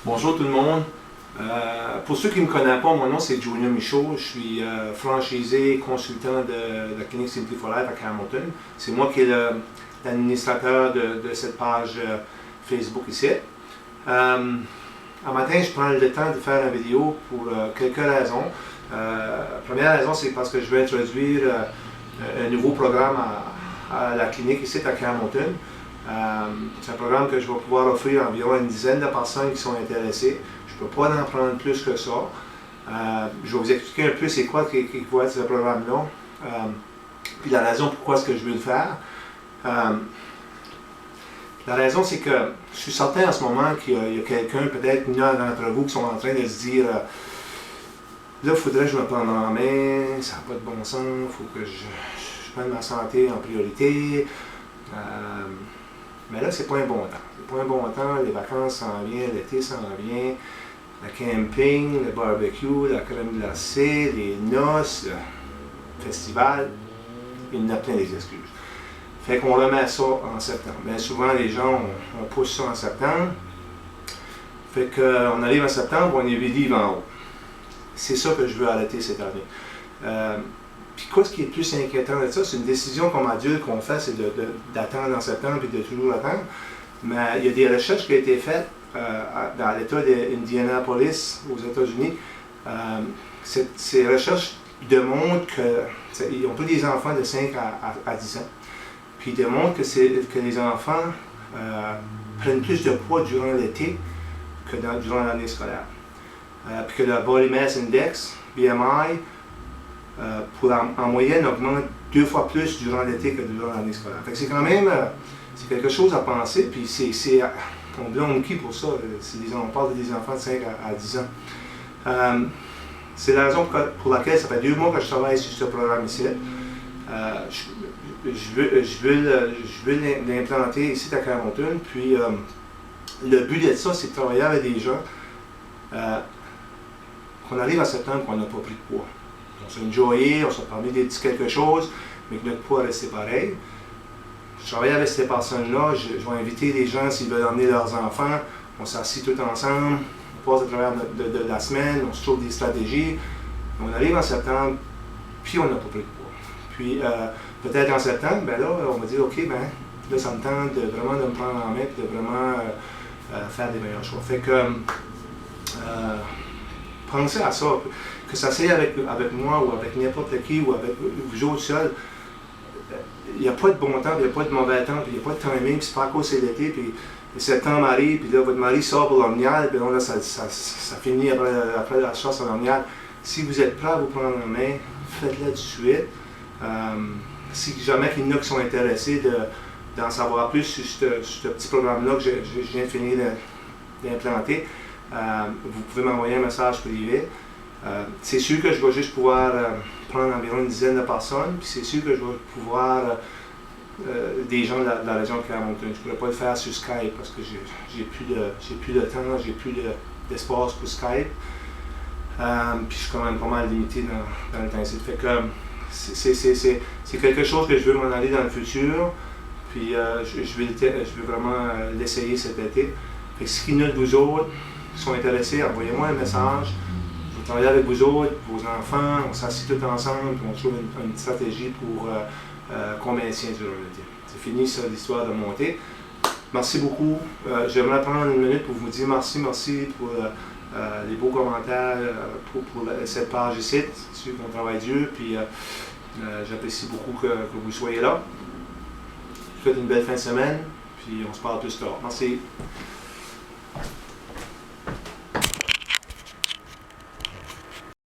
Bonjour tout le monde. Pour ceux qui ne me connaissent pas, mon nom c'est Junior Michaud. Je suis franchisé et consultant de la clinique Simplify Life à Hamilton. C'est moi qui est l'administrateur de cette page Facebook ici. Un matin, je prends le temps de faire une vidéo pour quelques raisons. Première raison, c'est parce que je veux introduire un nouveau programme à la clinique ici à Hamilton. C'est un programme que je vais pouvoir offrir à environ une dizaine de personnes qui sont intéressées. Je ne peux pas en prendre plus que ça. Je vais vous expliquer un peu c'est quoi qui va être ce programme-là. Puis la raison pourquoi est-ce que je veux le faire. La raison, c'est que je suis certain en ce moment qu'il y a quelqu'un, peut-être une d'entre vous, qui sont en train de se dire là, il faudrait que je me prenne en main, ça n'a pas de bon sens, il faut que je prenne ma santé en priorité. Mais là, c'est pas un bon temps. C'est pas un bon temps, les vacances s'en viennent, l'été s'en vient, le camping, le barbecue, la crème glacée, les noces, le festival, il y en a plein des excuses. Fait qu'on remet ça en septembre. Bien souvent, les gens, on pousse ça en septembre. Fait qu'on arrive en septembre, on est vide en haut. C'est ça que je veux arrêter cette année. Puis quoi, ce qui est plus inquiétant de ça, c'est une décision comme adulte qu'on fait, c'est d'attendre en septembre et de toujours attendre. Mais il y a des recherches qui ont été faites dans l'État d'Indianapolis, aux États-Unis. Ces recherches démontrent qu'ils ont pris des enfants de 5 à 10 ans. Puis ils démontrent que les enfants prennent plus de poids durant l'été que durant l'année scolaire. Puis que le Body Mass Index, BMI, en moyenne, augmente 2 fois plus durant l'été que durant l'année scolaire. Fait que c'est quand même c'est quelque chose à penser, puis on blâme qui pour ça? On parle des enfants de 5 à 10 ans. C'est la raison pour laquelle ça fait 2 mois que je travaille sur ce programme ici. Je veux l'implanter ici à Hamilton, puis le but de ça, c'est de travailler avec des gens qu'on arrive en septembre qu'on n'a pas pris de poids. On s'est enjoyé, on s'est parlé des petits quelque chose, mais que notre poids restait pareil. Je travaille avec ces personnes-là, je vais inviter les gens s'ils veulent emmener leurs enfants, on s'assit tout ensemble, on passe à travers de la semaine, on se trouve des stratégies. On arrive en septembre, puis on n'a pas pris de poids. Puis peut-être en septembre, ben là, on va dire, OK, ben là, ça me tente vraiment de me prendre en main et de vraiment faire des meilleurs choix. Fait que pensez à ça, que ça soit avec moi ou avec n'importe qui ou avec vous autres seuls. Il n'y a pas de bon temps, il n'y a pas de mauvais temps, puis il n'y a pas de timing, puis c'est pas à cause c'est l'été, puis septembre arrive, puis là votre mari sort pour l'ornial, puis là ça finit après la chasse à l'ornial. Si vous êtes prêt à vous prendre en main, faites-le tout de suite. Si jamais il y en a qui sont intéressés d'en savoir plus sur ce petit programme-là que je viens de finir d'implanter, vous pouvez m'envoyer un message privé. C'est sûr que je vais juste pouvoir prendre environ une dizaine de personnes, puis c'est sûr que je vais pouvoir des gens de la région de Hamilton. Je ne pourrais pas le faire sur Skype parce que j'ai plus de temps, j'ai plus d'espace pour Skype. Puis je suis quand même pas mal limité dans le temps ici. Fait que c'est quelque chose que je veux m'en aller dans le futur, puis je veux vraiment l'essayer cet été. Fait que si il y en a de vous autres qui sont intéressés, envoyez-moi un message. Je vais travailler avec vous autres, vos enfants, on s'assied tout ensemble, puis on trouve une stratégie pour qu'on maintienne durant l'été. C'est fini ça, l'histoire de monter. Merci beaucoup. J'aimerais prendre une minute pour vous dire merci pour les beaux commentaires pour cette page ici, sur mon travail Dieu, puis j'apprécie beaucoup que vous soyez là. Je vous souhaite une belle fin de semaine, puis on se parle plus tard. Merci.